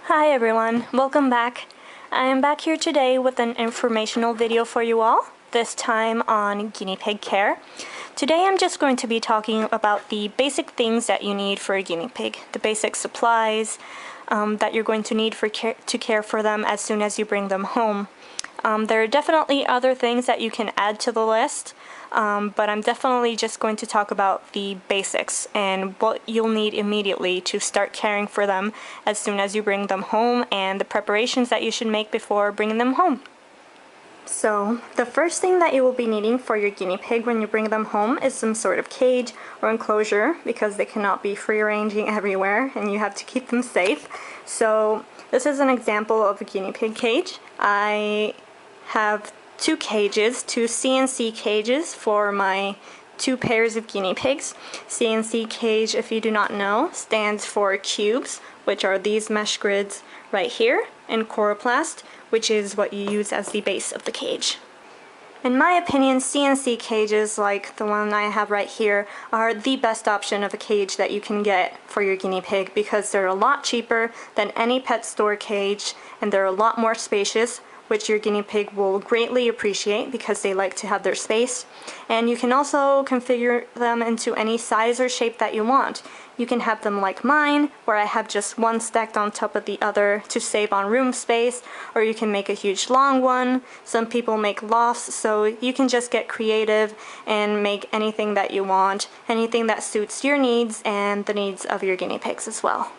Hi everyone, welcome back. I am back here today with an informational video for you all, this time on guinea pig care. Today I'm just going to be talking about the basic things that you need for a guinea pig, the basic supplies that you're going to need to care for them as soon as you bring them home. There are definitely other things that you can add to the list, but I'm definitely just going to talk about the basics and what you'll need immediately to start caring for them as soon as you bring them home, and the preparations that you should make before bringing them home. So, the first thing that you will be needing for your guinea pig when you bring them home is some sort of cage or enclosure, because they cannot be free ranging everywhere and you have to keep them safe. So, this is an example of a guinea pig cage. I have two cages, two CNC cages for my two pairs of guinea pigs. CNC cage, if you do not know, stands for cubes, which are these mesh grids right here, and coroplast, which is what you use as the base of the cage. In my opinion, CNC cages like the one I have right here are the best option of a cage that you can get for your guinea pig, because they're a lot cheaper than any pet store cage and they're a lot more spacious, which your guinea pig will greatly appreciate because they like to have their space. And you can also configure them into any size or shape that you want. You can have them like mine, where I have just one stacked on top of the other to save on room space, or you can make a huge long one. Some people make lofts, so you can just get creative and make anything that you want, anything that suits your needs and the needs of your guinea pigs as well.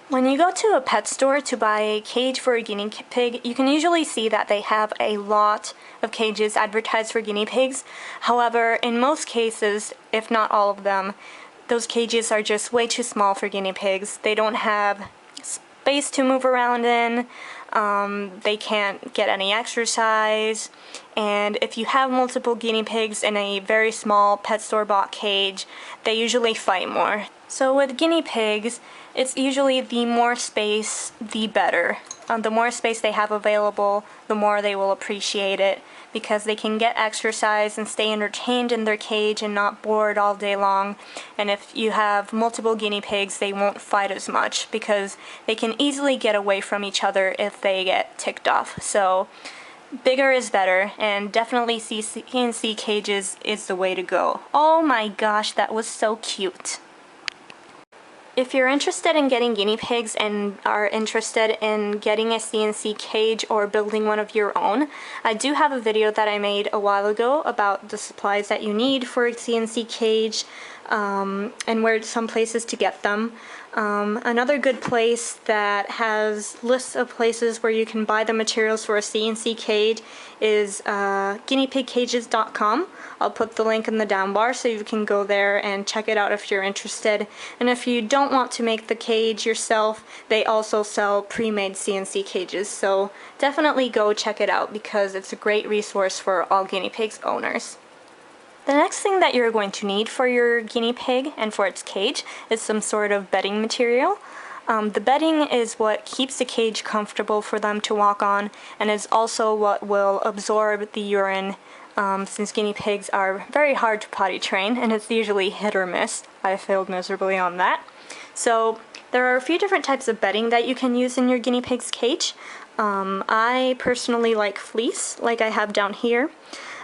When you go to a pet store to buy a cage for a guinea pig, you can usually see that they have a lot of cages advertised for guinea pigs. However, in most cases, if not all of them, those cages are just way too small for guinea pigs. They don't have space to move around in, they can't get any exercise, and if you have multiple guinea pigs in a very small pet store bought cage, they usually fight more. So with guinea pigs, it's usually the more space, the better. The more space they have available, the more they will appreciate it, because they can get exercise and stay entertained in their cage and not bored all day long. And if you have multiple guinea pigs, they won't fight as much because they can easily get away from each other if they get ticked off. So bigger is better, and definitely CNC cages is the way to go. Oh my gosh, that was so cute. If you're interested in getting guinea pigs and are interested in getting a CNC cage or building one of your own, I do have a video that I made a while ago about the supplies that you need for a CNC cage and where some places to get them. Another good place that has lists of places where you can buy the materials for a CNC cage is guineapigcages.com. I'll put the link in the down bar so you can go there and check it out if you're interested. And if you don't want to make the cage yourself, they also sell pre-made CNC cages, so definitely go check it out because it's a great resource for all guinea pigs owners. The next thing that you're going to need for your guinea pig and for its cage is some sort of bedding material. The bedding is what keeps the cage comfortable for them to walk on, and is also what will absorb the urine, since guinea pigs are very hard to potty train and it's usually hit or miss. I failed miserably on that. So there are a few different types of bedding that you can use in your guinea pig's cage. I personally like fleece, like I have down here.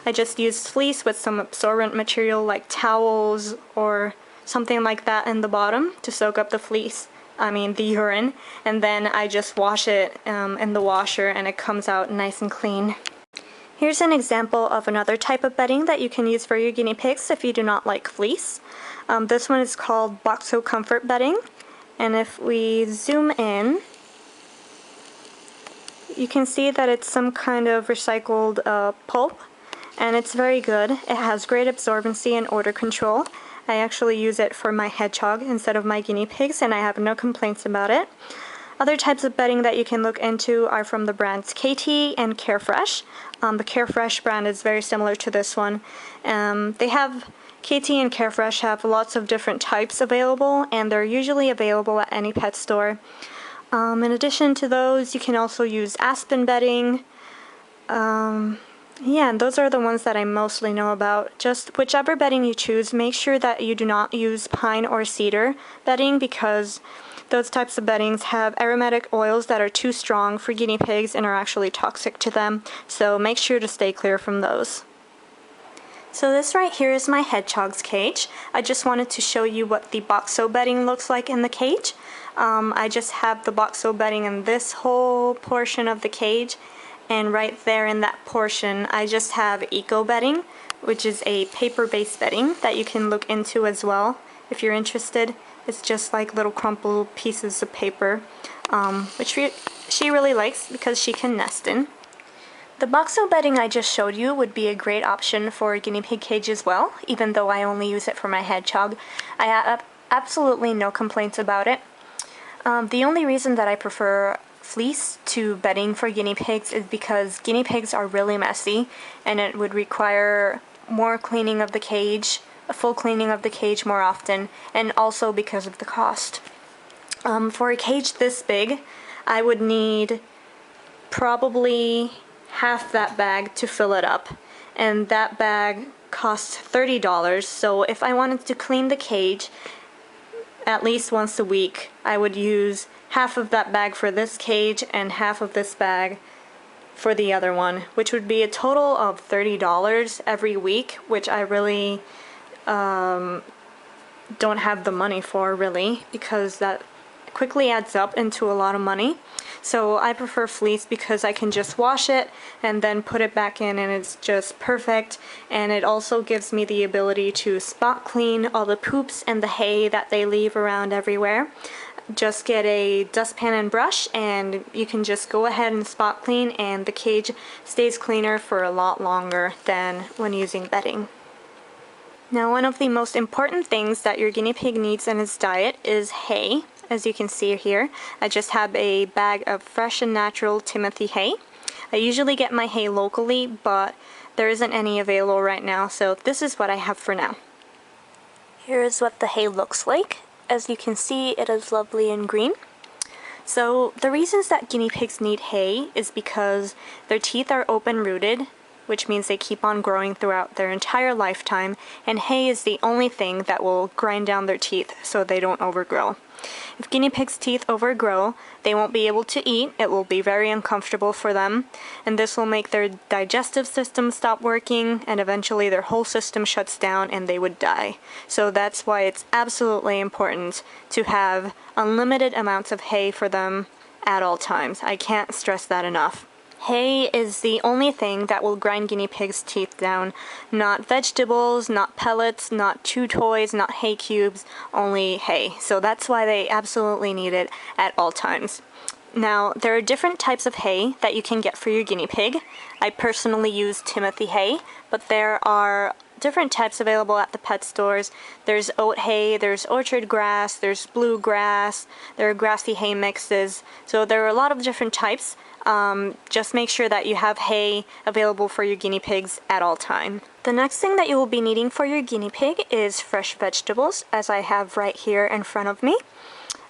I just used fleece with some absorbent material like towels or something like that in the bottom to soak up the urine, and then I just wash it in the washer and it comes out nice and clean. Here's an example of another type of bedding that you can use for your guinea pigs if you do not like fleece. This one is called Boxo comfort bedding, and if we zoom in, you can see that it's some kind of recycled pulp. And it's very good. It has great absorbency and odor control. I actually use it for my hedgehog instead of my guinea pigs, and I have no complaints about it. Other types of bedding that you can look into are from the brands KT and Carefresh. The Carefresh brand is very similar to this one. KT and Carefresh have lots of different types available, and they're usually available at any pet store. In addition to those, you can also use Aspen bedding. Yeah, and those are the ones that I mostly know about. Just whichever bedding you choose, make sure that you do not use pine or cedar bedding, because those types of beddings have aromatic oils that are too strong for guinea pigs and are actually toxic to them, so make sure to stay clear from those. So this right here is my hedgehog's cage. I just wanted to show you what the Boxo bedding looks like in the cage. I just have the Boxo bedding in this whole portion of the cage, and right there in that portion I just have Eco bedding, which is a paper-based bedding that you can look into as well if you're interested. It's just like little crumpled pieces of paper, which she really likes because she can nest in. The Boxo bedding I just showed you would be a great option for a guinea pig cage as well, even though I only use it for my hedgehog. I have absolutely no complaints about it. The only reason that I prefer fleece to bedding for guinea pigs is because guinea pigs are really messy and it would require more cleaning of the cage, a full cleaning of the cage more often, and also because of the cost. For a cage this big, I would need probably half that bag to fill it up, and that bag costs $30, so if I wanted to clean the cage at least once a week, I would use half of that bag for this cage and half of this bag for the other one, which would be a total of $30 every week, which I really don't have the money for, really, because that quickly adds up into a lot of money. So I prefer fleece because I can just wash it and then put it back in and it's just perfect, and it also gives me the ability to spot clean all the poops and the hay that they leave around everywhere. Just get a dustpan and brush and you can just go ahead and spot clean, and the cage stays cleaner for a lot longer than when using bedding. Now, one of the most important things that your guinea pig needs in its diet is hay. As you can see here, I just have a bag of fresh and natural Timothy hay. I usually get my hay locally, but there isn't any available right now, so this is what I have for now. Here is what the hay looks like. As you can see, it is lovely and green. So the reasons that guinea pigs need hay is because their teeth are open-rooted, which means they keep on growing throughout their entire lifetime, and hay is the only thing that will grind down their teeth so they don't overgrow. If guinea pigs' teeth overgrow, they won't be able to eat. It will be very uncomfortable for them, and this will make their digestive system stop working, and eventually their whole system shuts down and they would die. So that's why it's absolutely important to have unlimited amounts of hay for them at all times. I can't stress that enough. Hay is the only thing that will grind guinea pigs' teeth down. Not vegetables, not pellets, not chew toys, not hay cubes, only hay. So that's why they absolutely need it at all times. Now, there are different types of hay that you can get for your guinea pig. I personally use Timothy hay, but there are different types available at the pet stores. There's oat hay, there's orchard grass, there's bluegrass, there are grassy hay mixes. So there are a lot of different types. Just make sure that you have hay available for your guinea pigs at all time. The next thing that you will be needing for your guinea pig is fresh vegetables, as I have right here in front of me.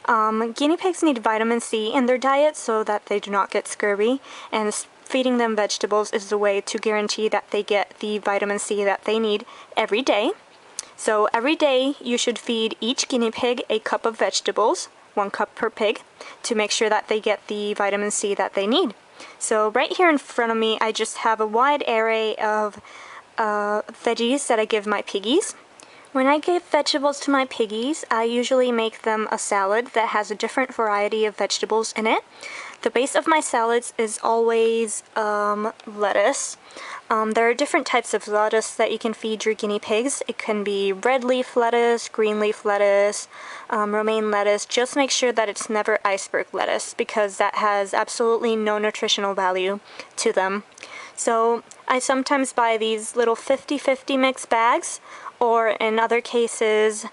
Guinea pigs need vitamin C in their diet so that they do not get scurvy, and feeding them vegetables is the way to guarantee that they get the vitamin C that they need every day. So every day you should feed each guinea pig a cup of vegetables, 1 cup per pig, to make sure that they get the vitamin C that they need. So right here in front of me I just have a wide array of veggies that I give my piggies. When I give vegetables to my piggies, I usually make them a salad that has a different variety of vegetables in it. The base of my salads is always lettuce. There are different types of lettuce that you can feed your guinea pigs. It can be red leaf lettuce, green leaf lettuce, romaine lettuce. Just make sure that it's never iceberg lettuce, because that has absolutely no nutritional value to them. So I sometimes buy these little 50-50 mix bags, or in other cases,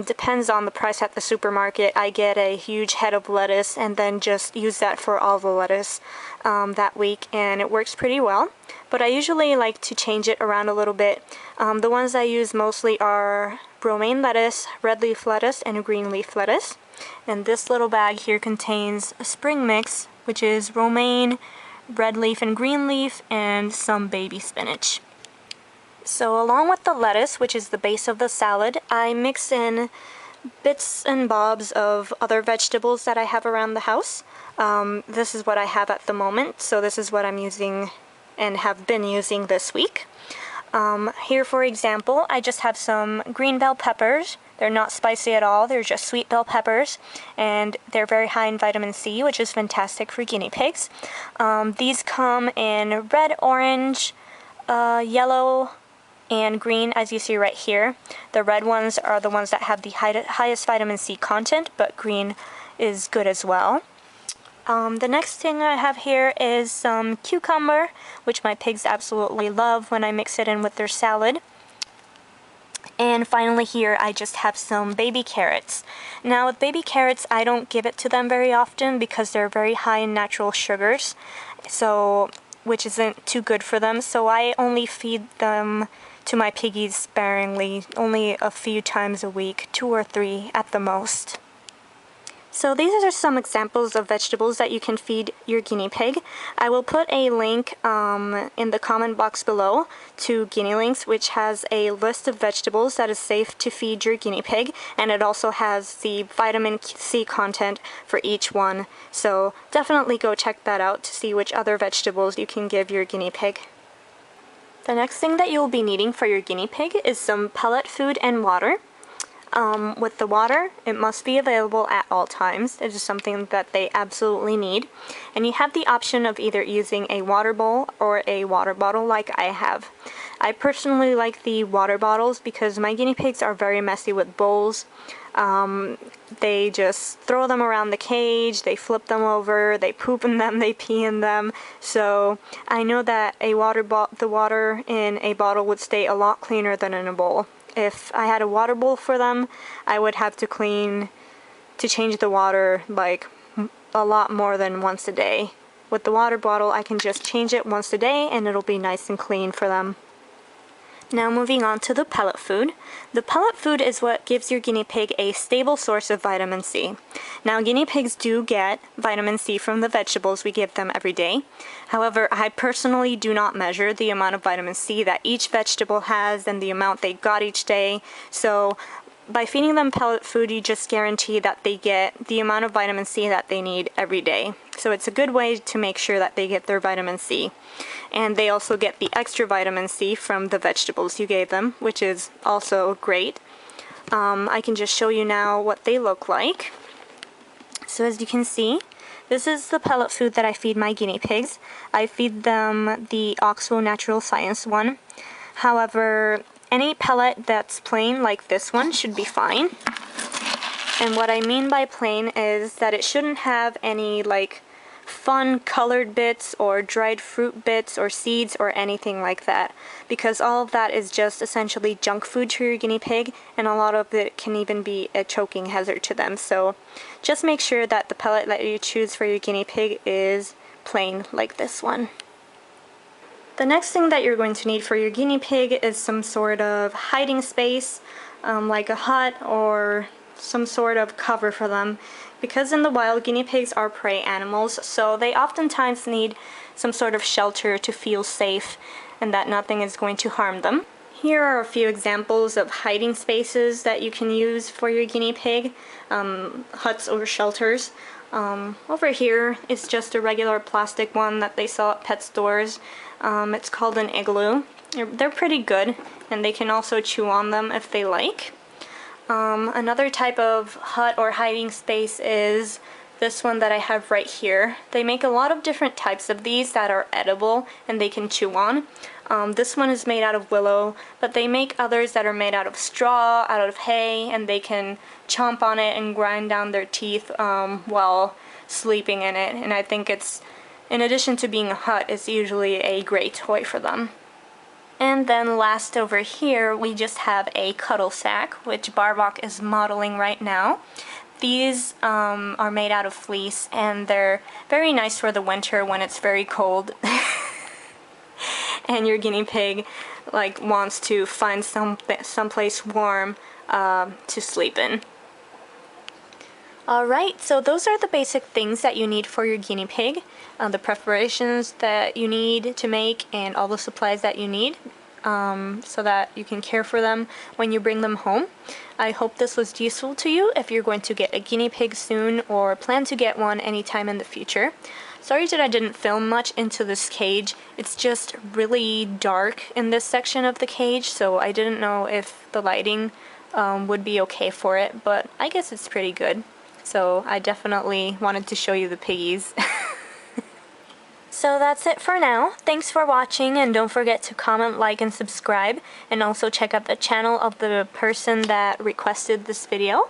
depends on the price at the supermarket, I get a huge head of lettuce and then just use that for all the lettuce that week, and it works pretty well. But I usually like to change it around a little bit. The ones I use mostly are romaine lettuce, red leaf lettuce, and green leaf lettuce. And this little bag here contains a spring mix, which is romaine, red leaf and green leaf, and some baby spinach. So along with the lettuce, which is the base of the salad, I mix in bits and bobs of other vegetables that I have around the house. This is what I have at the moment, so this is what I'm using and have been using this week. Here, for example, I just have some green bell peppers. They're not spicy at all, they're just sweet bell peppers, and they're very high in vitamin C, which is fantastic for guinea pigs. These come in red, orange, yellow, and green, as you see right here. The red ones are the ones that have the highest vitamin C content, but green is good as well. The next thing I have here is some cucumber, which my pigs absolutely love when I mix it in with their salad. And finally here I just have some baby carrots. Now with baby carrots I don't give it to them very often because they're very high in natural sugars, which isn't too good for them, so I only feed them to my piggies sparingly, only a few times a week, 2 or 3 at the most. So these are some examples of vegetables that you can feed your guinea pig. I will put a link in the comment box below to Guinea Links, which has a list of vegetables that is safe to feed your guinea pig, and it also has the vitamin C content for each one. So definitely go check that out to see which other vegetables you can give your guinea pig. The next thing that you'll be needing for your guinea pig is some pellet food and water. With the water, it must be available at all times. It is something that they absolutely need. And you have the option of either using a water bowl or a water bottle like I have. I personally like the water bottles because my guinea pigs are very messy with bowls. They just throw them around the cage, they flip them over, they poop in them, they pee in them. So I know that the water in a bottle would stay a lot cleaner than in a bowl. If I had a water bowl for them, I would have to change the water like a lot more than once a day. With the water bottle, I can just change it once a day and it'll be nice and clean for them. Now moving on to the pellet food. The pellet food is what gives your guinea pig a stable source of vitamin C. Now guinea pigs do get vitamin C from the vegetables we give them every day. However, I personally do not measure the amount of vitamin C that each vegetable has and the amount they got each day. So by feeding them pellet food, you just guarantee that they get the amount of vitamin C that they need every day. So it's a good way to make sure that they get their vitamin C. And they also get the extra vitamin C from the vegetables you gave them, which is also great. I can just show you now what they look like. So as you can see, this is the pellet food that I feed my guinea pigs. I feed them the Boxo Natural Science one. However, any pellet that's plain like this one should be fine. And what I mean by plain is that it shouldn't have any like fun colored bits or dried fruit bits or seeds or anything like that, because all of that is just essentially junk food to your guinea pig, and a lot of it can even be a choking hazard to them. So just make sure that the pellet that you choose for your guinea pig is plain like this one. The next thing that you're going to need for your guinea pig is some sort of hiding space, like a hut or some sort of cover for them. Because in the wild, guinea pigs are prey animals, so they oftentimes need some sort of shelter to feel safe and that nothing is going to harm them. Here are a few examples of hiding spaces that you can use for your guinea pig, huts or shelters. Over here is just a regular plastic one that they sell at pet stores. It's called an igloo. They're pretty good, and they can also chew on them if they like. Another type of hut or hiding space is this one that I have right here. They make a lot of different types of these that are edible and they can chew on. This one is made out of willow, but they make others that are made out of straw, out of hay, and they can chomp on it and grind down their teeth while sleeping in it. And I think it's, in addition to being a hut, it's usually a great toy for them. And then last over here, we just have a cuddle sack, which Barbok is modeling right now. These are made out of fleece, and they're very nice for the winter when it's very cold. And your guinea pig wants to find someplace warm to sleep in. Alright, so those are the basic things that you need for your guinea pig, the preparations that you need to make, and all the supplies that you need. so that you can care for them when you bring them home. I hope this was useful to you if you're going to get a guinea pig soon or plan to get one anytime in the future. Sorry that I didn't film much into this cage. It's just really dark in this section of the cage, so I didn't know if the lighting would be okay for it, but I guess it's pretty good. So I definitely wanted to show you the piggies. So that's it for now. Thanks for watching, and don't forget to comment, like, and subscribe, and also check out the channel of the person that requested this video.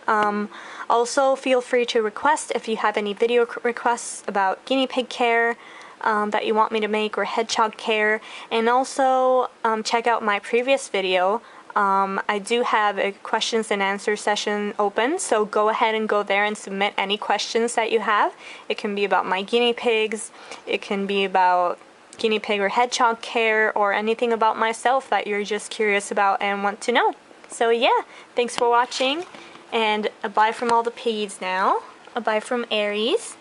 Also feel free to request if you have any video requests about guinea pig care that you want me to make, or hedgehog care, and also check out my previous video. I do have a questions and answer session open, so go ahead and go there and submit any questions that you have. It can be about my guinea pigs, it can be about guinea pig or hedgehog care, or anything about myself that you're just curious about and want to know. So yeah, thanks for watching, and a bye from all the piggies now. A bye from Aries.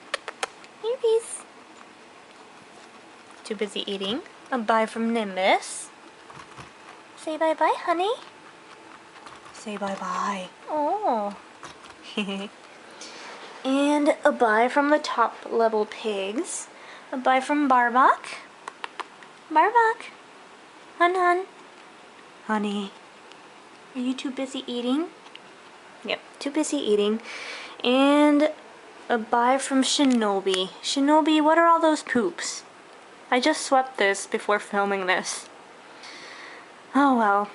Aries. Too busy eating. A bye from Nimbus. Say bye-bye, honey. Say bye-bye. Oh. And a bye from the top level pigs. A bye from Barbuck. Barbuck. Hun. Honey. Are you too busy eating? Yep, too busy eating. And a bye from Shinobi. Shinobi, what are all those poops? I just swept this before filming this. Oh well.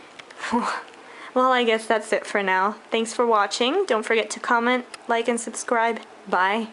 Well, I guess that's it for now. Thanks for watching. Don't forget to comment, like, and subscribe. Bye.